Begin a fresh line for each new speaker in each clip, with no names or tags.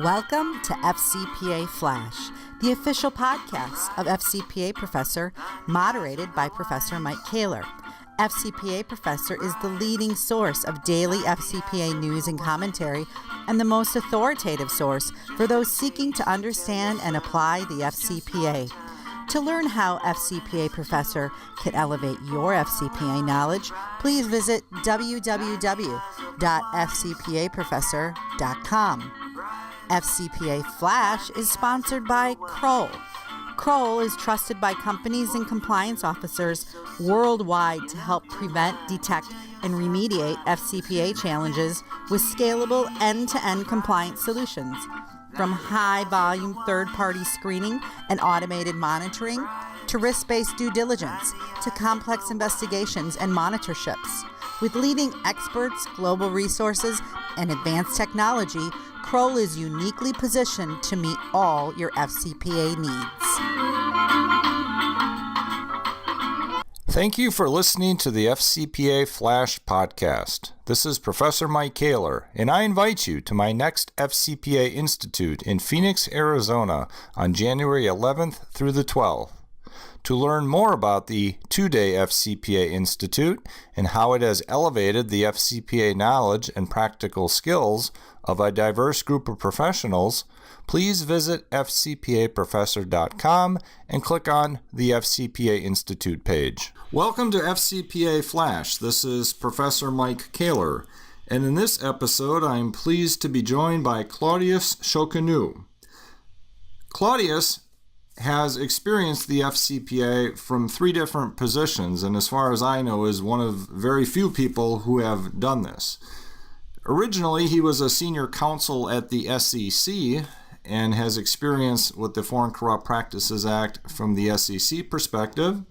Welcome to FCPA Flash, the official podcast of FCPA Professor, moderated by Professor Mike Kaler. FCPA Professor is the leading source of daily FCPA news and commentary and the most authoritative source for those seeking to understand and apply the FCPA. To learn how FCPA Professor can elevate your FCPA knowledge, please visit www.fcpaprofessor.com. FCPA Flash is sponsored by Kroll. Kroll is trusted by companies and compliance officers worldwide to help prevent, detect, and remediate FCPA challenges with scalable end-to-end compliance solutions. From high-volume third-party screening and automated monitoring, to risk-based due diligence, to complex investigations and monitorships. With leading experts, global resources, and advanced technology, Kroll is uniquely positioned to meet all your FCPA needs.
Thank you for listening to the FCPA Flash podcast. This is Professor Mike Kaler, and I invite you to my next FCPA Institute in Phoenix, Arizona on January 11th through the 12th. To learn more about the two-day FCPA Institute and how it has elevated the FCPA knowledge and practical skills of a diverse group of professionals, please visit fcpaprofessor.com and click on the FCPA Institute page. Welcome to FCPA Flash. This is Professor Mike Kaler, and in this episode I'm pleased to be joined by Claudius Sokenu. Claudius has experienced the FCPA from three different positions, and as far as I know is one of very few people who have done this. Originally, he was a senior counsel at the SEC and has experience with the Foreign Corrupt Practices Act from the SEC perspective.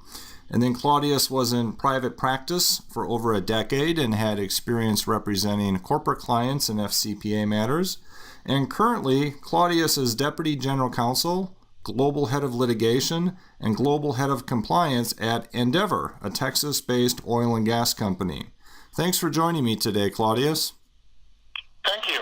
And then Claudius was in private practice for over a decade and had experience representing corporate clients in FCPA matters. And currently, Claudius is Deputy General Counsel, Global Head of Litigation, and Global Head of Compliance at Andeavor, a Texas-based oil and gas company. Thanks for joining me today, Claudius.
Thank you.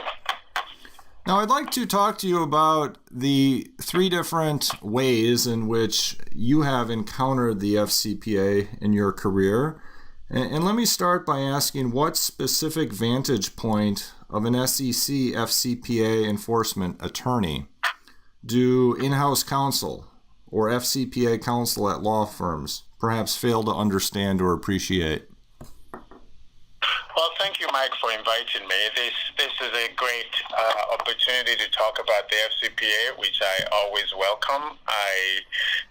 Now, I'd like to talk to you about the three different ways in which you have encountered the FCPA in your career. And let me start by asking what specific vantage point of an SEC FCPA enforcement attorney do in-house counsel or FCPA counsel at law firms perhaps fail to understand or appreciate?
Well, thank you, Mike, for inviting me. This is a great opportunity to talk about the FCPA, which I always welcome. I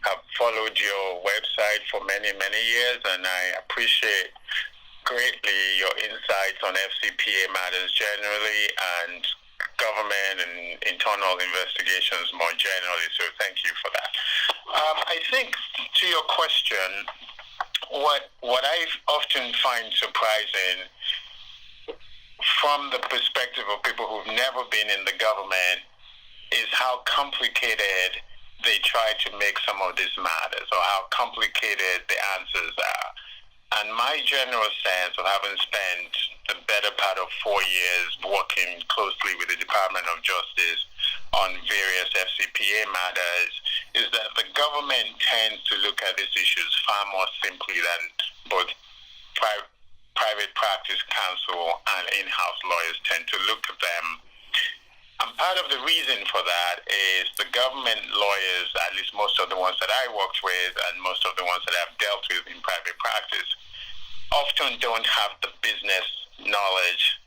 have followed your website for many, many years, and I appreciate greatly your insights on FCPA matters generally and government and internal investigations more generally, so thank you for that. I think, to your question, what I often find surprising from the perspective of people who've never been in the government is how complicated they try to make some of these matters, or how complicated the answers are. And my general sense of having spent the better part of 4 years working closely with the Department of Justice on various FCPA matters is that the government tends to look at these issues far more simply than both private practice counsel and in-house lawyers tend to look at them. And part of the reason for that is the government lawyers, at least most of the ones that I worked with and most of the ones that I've dealt with in private practice, often don't have the business knowledge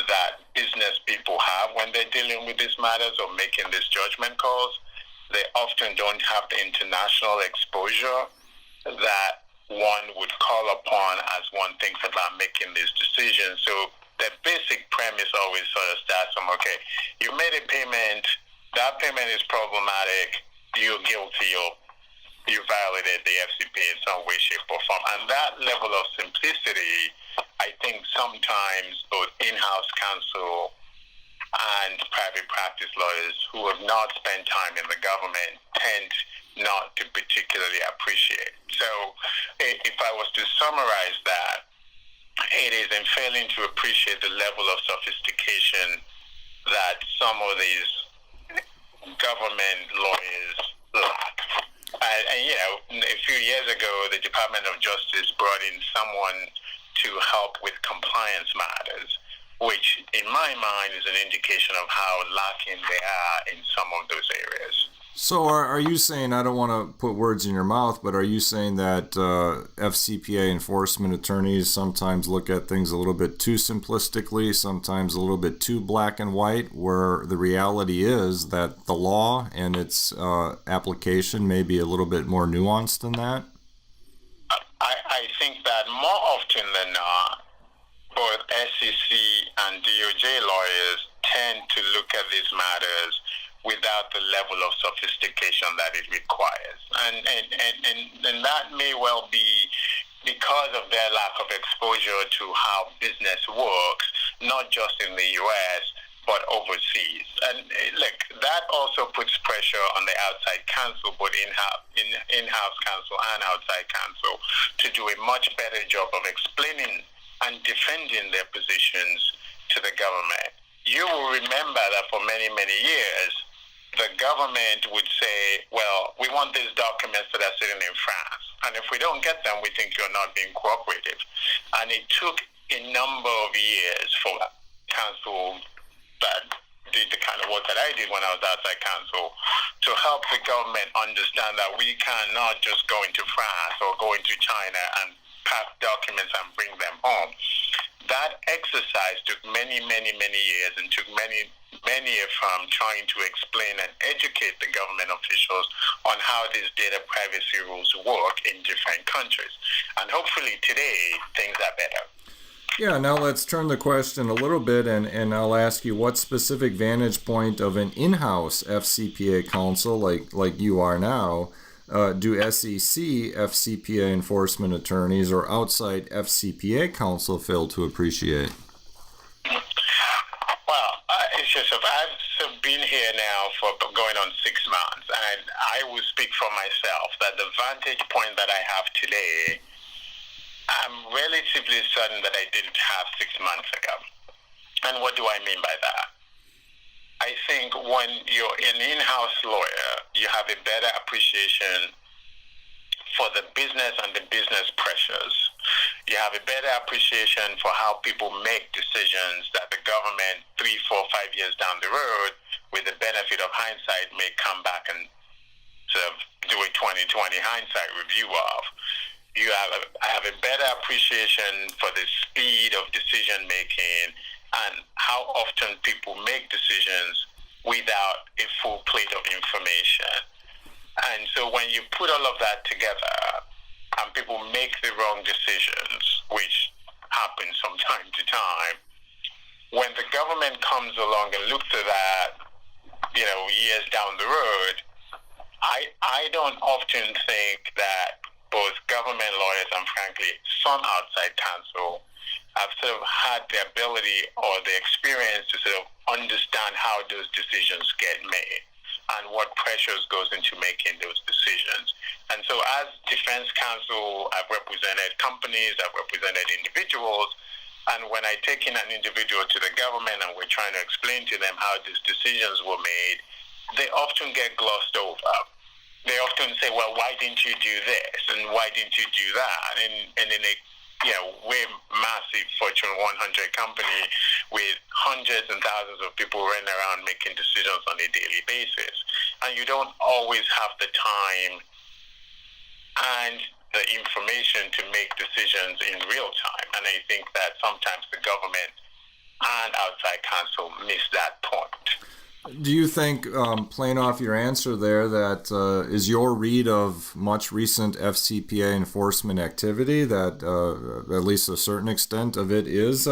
that business people have when they're dealing with these matters or making these judgment calls. They often don't have the international exposure that one would call upon as one thinks about making these decisions. So the basic premise always sort of starts from, okay, you made a payment, that payment is problematic, you're guilty, or you violated the FCPA in some way, shape, or form. And that level of simplicity, I think sometimes both in-house counsel and private practice lawyers who have not spent time in the government tend not to particularly appreciate. So if I was to summarize that, it is in failing to appreciate the level of sophistication that some of these government lawyers lack. And a few years ago, the Department of Justice brought in someone to help with compliance matters, which in my mind is an indication of how lacking they are in some of those areas.
So are you saying, I don't want to put words in your mouth, but are you saying that FCPA enforcement attorneys sometimes look at things a little bit too simplistically, sometimes a little bit too black and white, where the reality is that the law and its application may be a little bit more nuanced than that?
I think that more often than not, both SEC and DOJ lawyers tend to look at these matters without the level of sophistication that it requires. And that may well be because of their lack of exposure to how business works, not just in the U.S., but overseas. And look, that also puts pressure on the outside counsel, both in-house counsel and outside counsel, to do a much better job of explaining and defending their positions to the government. You will remember that for many, many years, the government would say, well, we want these documents that are sitting in France, and if we don't get them, we think you're not being cooperative. And it took a number of years for counsel that did the kind of work that I did when I was outside counsel to help the government understand that we cannot just go into France or go into China and pass documents and bring them home. That exercise took many, many, many years and took many a firm trying to explain and educate the government officials on how these data privacy rules work in different countries. And hopefully today, things are better.
Yeah, now let's turn the question a little bit, and I'll ask you what specific vantage point of an in-house FCPA counsel like you are now do SEC FCPA enforcement attorneys or outside FCPA counsel fail to appreciate?
Well, it's just I've been here now for going on 6 months, and I will speak for myself that the vantage point that I have today, I'm relatively certain that I didn't have 6 months ago. And what do I mean by that? I think when you're an in-house lawyer, you have a better appreciation for the business and the business pressures. You have a better appreciation for how people make decisions that the government 3, 4, 5 years down the road, with the benefit of hindsight, may come back and sort of do a 20/20 hindsight review of. I have a better appreciation for the speed of decision making and how often people make decisions without a full plate of information. And so when you put all of that together and people make the wrong decisions, which happens from time to time, when the government comes along and looks at that, years down the road, I don't often think that both government lawyers and, frankly, some outside counsel have sort of had the ability or the experience to sort of understand how those decisions get made and what pressures goes into making those decisions. And so as defense counsel, I've represented companies, I've represented individuals, and when I take in an individual to the government and we're trying to explain to them how these decisions were made, they often get glossed over. They often say, well, why didn't you do this? And why didn't you do that? And in a we're massive Fortune 100 company with hundreds and thousands of people running around making decisions on a daily basis. And you don't always have the time and the information to make decisions in real time. And I think that sometimes the government and outside counsel miss that point.
Do you think, playing off your answer there, that is your read of much recent FCPA enforcement activity, that at least a certain extent of it is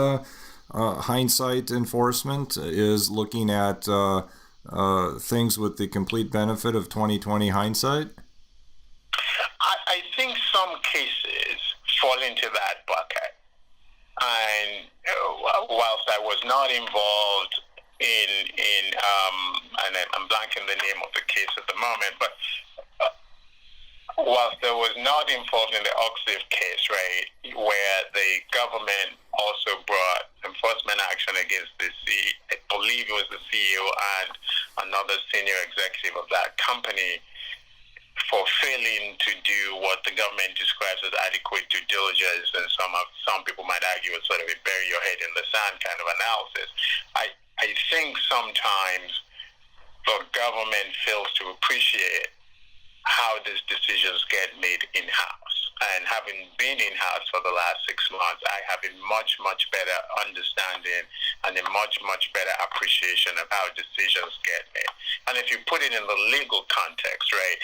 hindsight enforcement, is looking at things with the complete benefit of 20/20 hindsight?
I think some cases fall into that bucket. And whilst I was not involved and I'm blanking the name of the case at the moment, but whilst I was not involved in the Oxley case, right, where the government also brought a enforcement action against I believe it was the CEO and another senior executive of that company for failing to do what the government describes as adequate due diligence, and some people might argue it's sort of a bury your head in the sand kind of analysis. I think sometimes the government fails to appreciate how these decisions get made in-house. And having been in-house for the last 6 months, I have a much, much better understanding and a much, much better appreciation of how decisions get made. And if you put it in the legal context, right,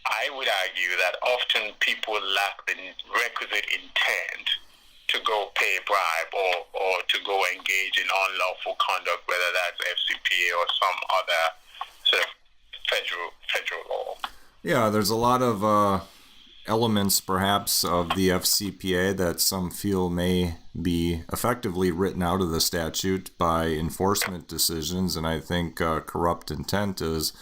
I would argue that often people lack the requisite intent to go pay a bribe or to go engage in unlawful conduct, whether that's FCPA or some other sort of federal law.
Yeah, there's a lot of elements perhaps of the FCPA that some feel may be effectively written out of the statute by enforcement decisions, and I think corrupt intent is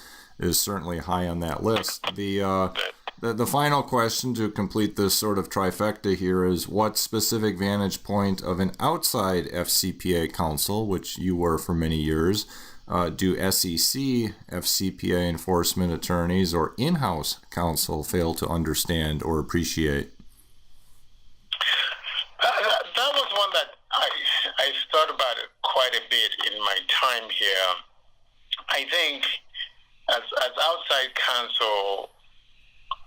certainly high on that list. The final question to complete this sort of trifecta here is, what specific vantage point of an outside FCPA counsel, which you were for many years, do SEC FCPA enforcement attorneys or in-house counsel fail to understand or appreciate?
That was one that I thought about it quite a bit in my time here. I think as outside counsel,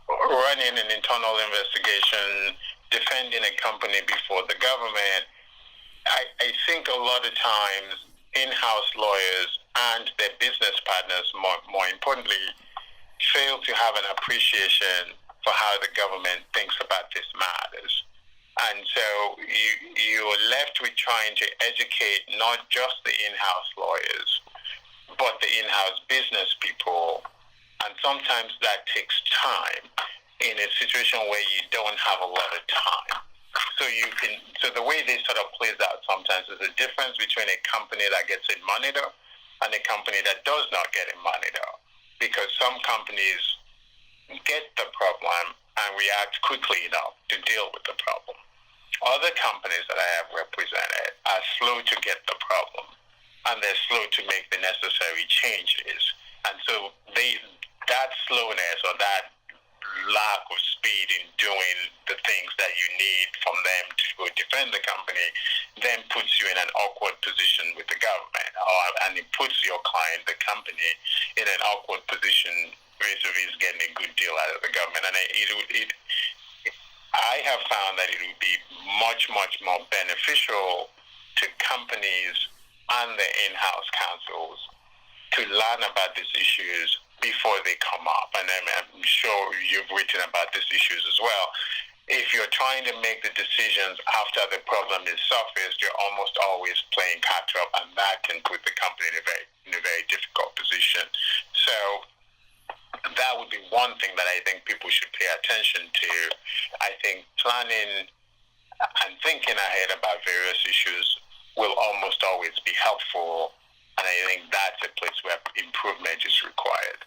running an internal investigation, defending a company before the government, I think a lot of times in-house lawyers and their business partners, more importantly, fail to have an appreciation for how the government thinks about these matters. And so you're left with trying to educate not just the in-house lawyers, but the in-house business people. And sometimes that takes time in a situation where you don't have a lot of time. So the way this sort of plays out sometimes is the difference between a company that gets a monitor and a company that does not get a monitor. Because some companies get the problem and react quickly enough to deal with the problem. Other companies that I have represented are slow to get the problem, and they're slow to make the necessary changes. And so that slowness or that lack of speed in doing the things that you need from them to go defend the company then puts you in an awkward position with the government, and it puts your client, the company, in an awkward position vis-a-vis getting a good deal out of the government. And I have found that it would be much, much more beneficial to companies and the in-house counsels to learn about these issues before they come up. And I'm sure you've written about these issues as well. If you're trying to make the decisions after the problem is surfaced, you're almost always playing catch-up, and that can put the company in a very difficult position. So that would be one thing that I think people should pay attention to. I think planning and thinking ahead about various issues will almost always be helpful, and I think that's a place where improvement is required.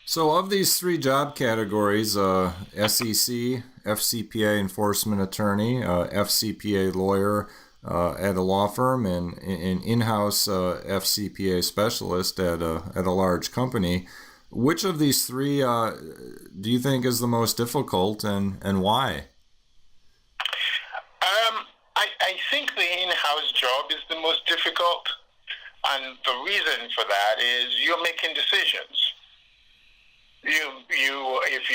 So of these three job categories, SEC, FCPA enforcement attorney, FCPA lawyer at a law firm, and an in-house FCPA specialist at a large company, which of these three do you think is the most difficult, and why?
I think the in-house job is the most difficult, and the reason for that is you're making decisions. If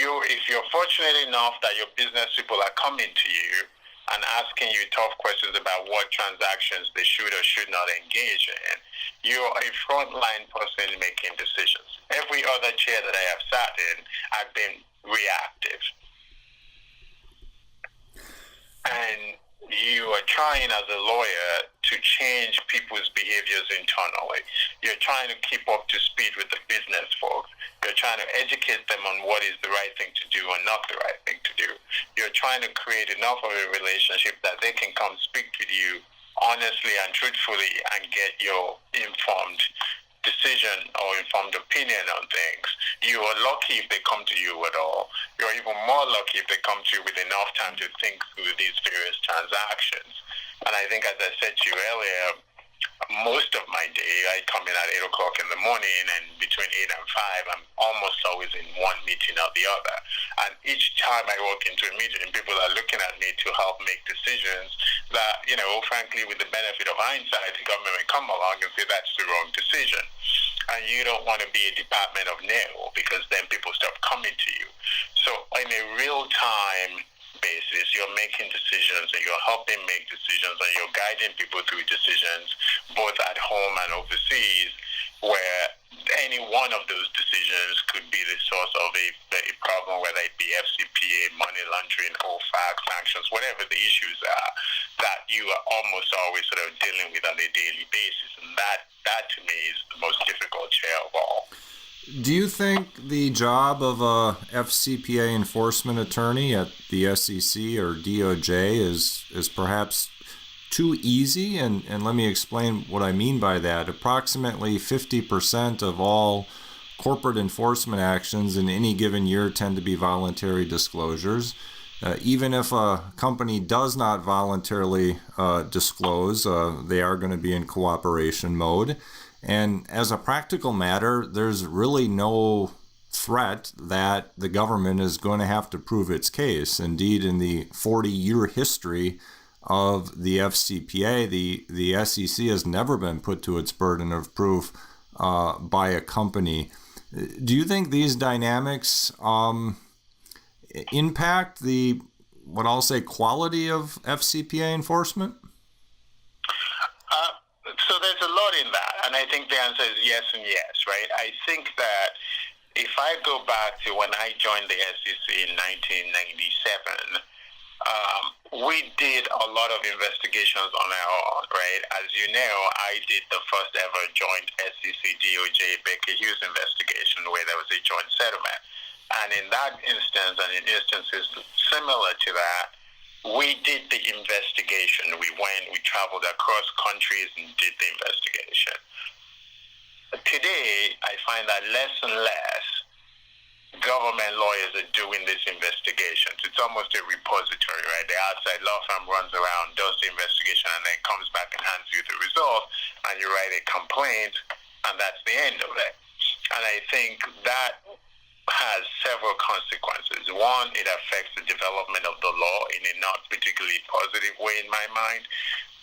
you're fortunate enough that your business people are coming to you and asking you tough questions about what transactions they should or should not engage in, you're a frontline person making decisions. Every other chair that I have sat in, I've been reactive. And you are trying as a lawyer to change people's behaviors internally. You're trying to keep up to speed with the business folks. You're trying to educate them on what is the right thing to do and not the right thing to do. You're trying to create enough of a relationship that they can come speak with you honestly and truthfully and get your informed decision or informed opinion on things. You are lucky if they come to you at all. You're even more lucky if they come to you with enough time to think through these various transactions. And I think, as I said to you earlier, most of my day, I come in at 8 o'clock in the morning, and between 8 and 5, I'm almost always in one meeting or the other. And each time I walk into a meeting, people are looking at me to help make decisions that, frankly, with the benefit of hindsight, the government may come along and say that's the wrong decision. And you don't want to be a department of no, because then people start coming to you. So in a real-time basis, you're making decisions and you're helping make decisions and you're guiding people through decisions both at home and overseas, where any one of those decisions could be the source of a problem, whether it be FCPA, money laundering, OFAC, sanctions, whatever the issues are, that you are almost always sort of dealing with on a daily basis. And that to me is the most difficult chair of all.
Do you think the job of a FCPA enforcement attorney at the SEC or DOJ is perhaps too easy? And let me explain what I mean by that. Approximately 50% of all corporate enforcement actions in any given year tend to be voluntary disclosures. Even if a company does not voluntarily disclose, they are going to be in cooperation mode. And as a practical matter, there's really no threat that the government is going to have to prove its case. Indeed, in the 40-year history of the FCPA, the SEC has never been put to its burden of proof by a company. Do you think these dynamics impact the, what I'll say, quality of FCPA enforcement?
So there's a lot in that, and I think the answer is yes and yes, right? I think that if I go back to when I joined the SEC in 1997, we did a lot of investigations on our own, right? As you know, I did the first ever joint SEC DOJ Baker Hughes investigation where there was a joint settlement. And in that instance, and in instances similar to that, we did the investigation. We traveled across countries and did the investigation. Today, I find that less and less government lawyers are doing this investigation. It's almost a repository, right? The outside law firm runs around, does the investigation, and then comes back and hands you the result, and you write a complaint, and that's the end of it. And I think that has several consequences. One, it affects the development of the law in a not particularly positive way in my mind.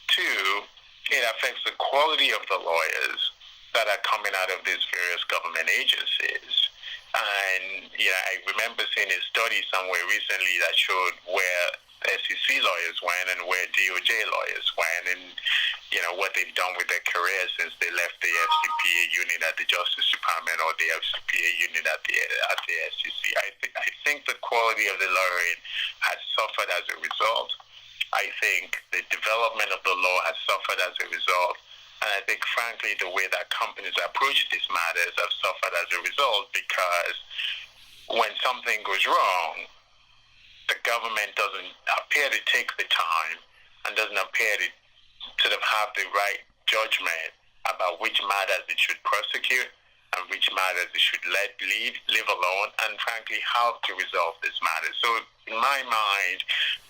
Two, it affects the quality of the lawyers that are coming out of these various government agencies. And I remember seeing a study somewhere recently that showed where SEC lawyers went and where DOJ lawyers went, and what they've done with their careers since they left the FCPA unit at the Justice Department or the FCPA unit at the SEC. I think the quality of the lawyering has suffered as a result. I think the development of the law has suffered as a result. And I think, frankly, the way that companies approach these matters have suffered as a result, because when something goes wrong, the government doesn't appear to take the time and doesn't appear to sort of have the right judgment about which matters it should prosecute and which matters it should let leave alone, and frankly, how to resolve this matter. So in my mind,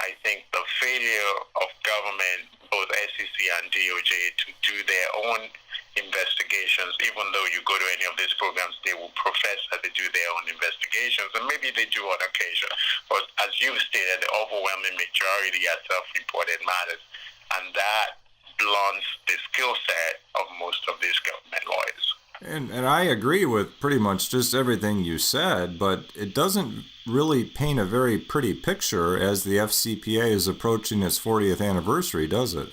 I think the failure of government, both SEC and DOJ, to do their own investigations, even though you go to any of these programs, they will profess that they do their own investigations, and maybe they do on occasion. But as you stated, the overwhelming majority are self-reported matters, and that blunts the skill set of most of these government lawyers.
And I agree with pretty much just everything you said, but it doesn't really paint a very pretty picture as the FCPA is approaching its 40th anniversary, does it?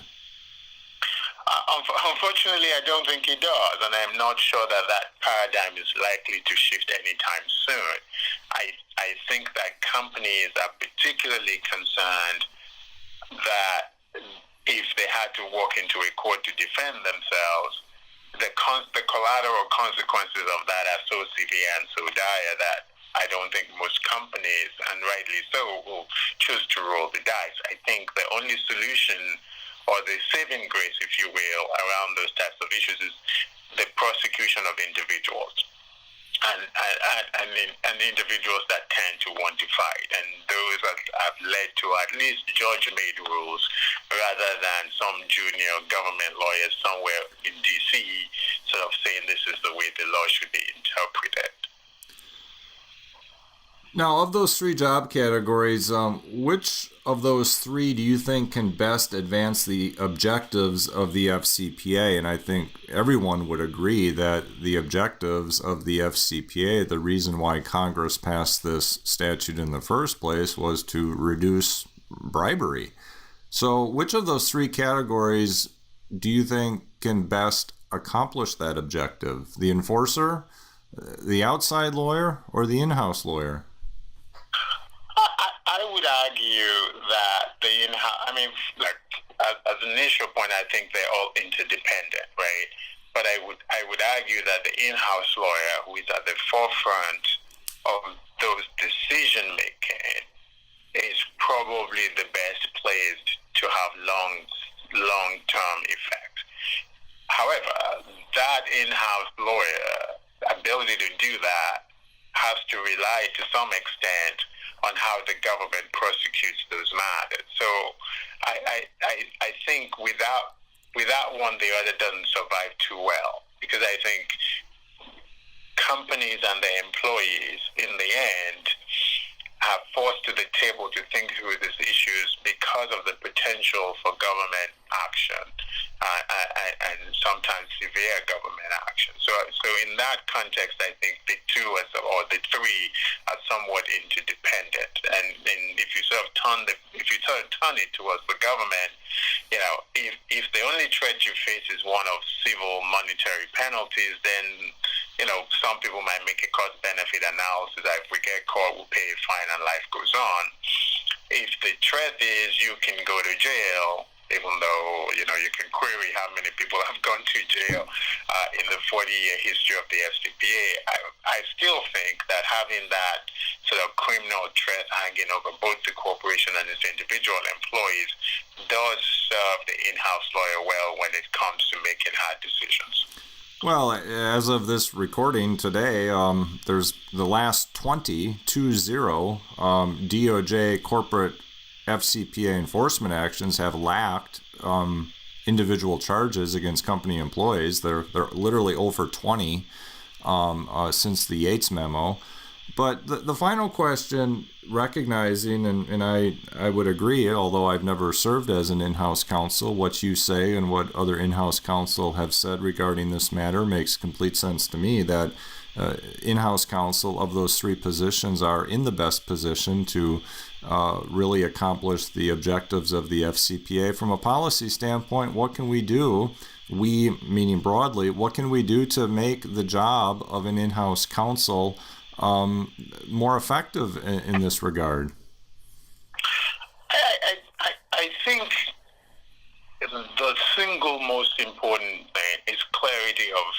Unfortunately, I don't think it does, and I'm not sure that paradigm is likely to shift anytime soon. I think that companies are particularly concerned that if they had to walk into a court to defend themselves, the collateral consequences of that are so severe and so dire that I don't think most companies, and rightly so, will choose to roll the dice. I think the only solution or the saving grace, if you will, around those types of issues is the prosecution of individuals. And individuals that tend to want to fight. And those have led to at least judge-made rules rather than some junior government lawyers somewhere in D.C. sort of saying this is the way the law should be interpreted.
Now, of those three job categories, which of those three do you think can best advance the objectives of the FCPA? And I think everyone would agree that the objectives of the FCPA, the reason why Congress passed this statute in the first place, was to reduce bribery. So which of those three categories do you think can best accomplish that objective? The enforcer, the outside lawyer, or the in-house lawyer?
I would argue that as an initial point, I think they're all interdependent, right? But I would argue that the in-house lawyer, who is at the forefront of those decision making, is probably the best placed to have long-term effect. However, that in-house lawyer ability to do that has to rely to some extent on how the government prosecutes those matters. So I think without one, the other doesn't survive too well, because I think companies and their employees in the end are forced to the table to think through these issues because of the potential for government action and sometimes severe government action. So in that context, I think the two or the three are somewhat interdependent. And if you sort of turn it towards the government, if the only threat you face is one of civil monetary penalties, then some people might make a cost-benefit analysis that if we get caught, we'll pay a fine and life goes on. If the threat is you can go to jail, even though, you can query how many people have gone to jail in the 40-year history of the FCPA, I still think that having that sort of criminal threat hanging over both the corporation and its individual employees does serve the in-house lawyer well when it comes to making hard decisions.
Well, as of this recording today, there's the last 20 DOJ corporate FCPA enforcement actions have lacked individual charges against company employees. They're literally over 20 since the Yates memo. But the final question, recognizing, and I would agree, although I've never served as an in-house counsel, what you say and what other in-house counsel have said regarding this matter makes complete sense to me, that in-house counsel of those three positions are in the best position to really accomplish the objectives of the FCPA. From a policy standpoint, what can we do? We, meaning broadly, what can we do to make the job of an in-house counsel more effective in this regard?
I think the single most important thing is clarity of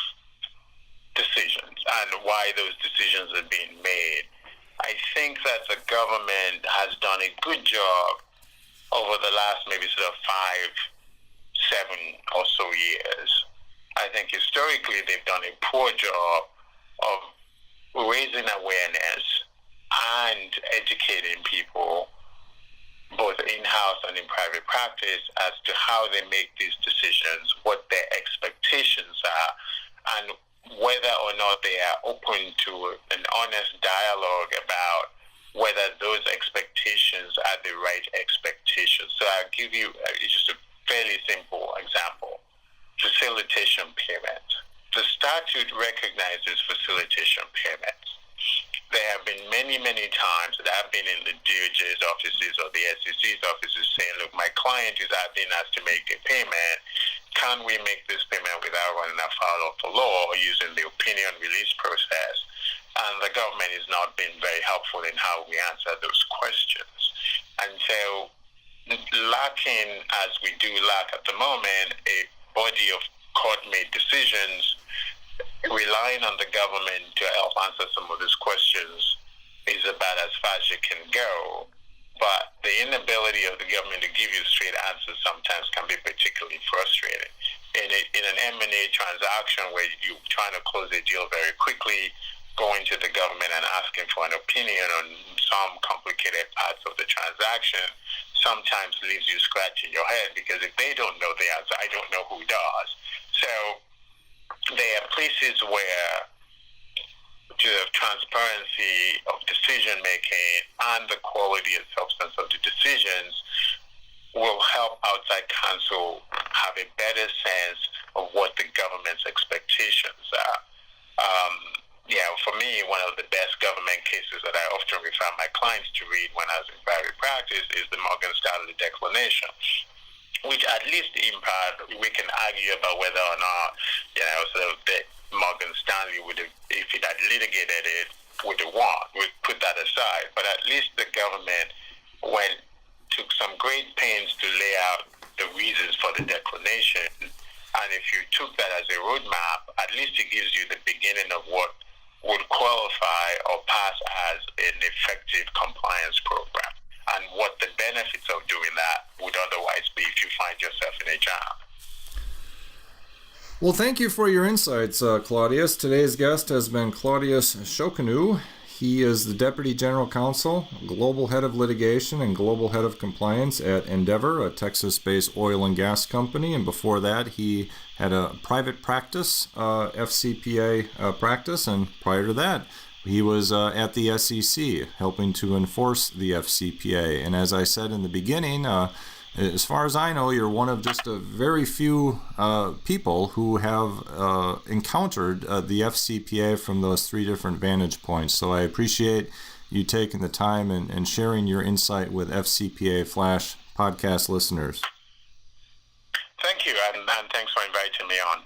decisions and why those decisions are being made. I think that the government has done a good job over the last maybe sort of 5, 7 or so years. I think historically they've done a poor job of raising awareness and educating people, both in-house and in private practice, as to how they make these decisions, what their expectations are, and whether or not they are open to an honest dialogue about whether those expectations are the right expectations. So I'll give you just a fairly simple example. Facilitation payment. The statute recognizes facilitation payments. There have been many, many times that I've been in the DOJ's offices or the SEC's offices saying, look, my client is asking us to make a payment. Can we make this payment without running afoul of the law or using the opinion release process? And the government has not been very helpful in how we answer those questions. And so lacking, as we do lack at the moment, a body of court-made decisions, relying on the government to help answer some of these questions is about as far as you can go. but the inability of the government to give you straight answers sometimes can be particularly frustrating. In an M&A transaction where you're trying to close a deal very quickly, going to the government and asking for an opinion on some complicated parts of the transaction sometimes leaves you scratching your head, because if they don't know the answer, I don't know who does. So there are places where the transparency of decision making and the quality and substance of the decisions will help outside counsel have a better sense of what the government's expectations are. For me, one of the best government cases that I often refer my clients to read when I was in private practice is the Morgan Stanley declination, which at least in part we can argue about whether or not, that Morgan Stanley would have, if it had litigated it, would have won. We'd put that aside. But at least the government took some great pains to lay out the reasons for the declination. And if you took that as a roadmap, at least it gives you the beginning of what would qualify or pass as an effective compliance program, and what the benefits of doing that would otherwise be if you find yourself in a jam.
Well, thank you for your insights, Claudius. Today's guest has been Claudius Sokenu. He is the Deputy General Counsel, Global Head of Litigation, and Global Head of Compliance at Andeavor, a Texas-based oil and gas company. And before that, he had a private practice, FCPA practice. And prior to that, he was at the SEC, helping to enforce the FCPA. And as I said in the beginning, as far as I know, you're one of just a very few people who have encountered the FCPA from those three different vantage points. So I appreciate you taking the time and sharing your insight with FCPA Flash podcast listeners.
Thank you, and thanks for inviting me on.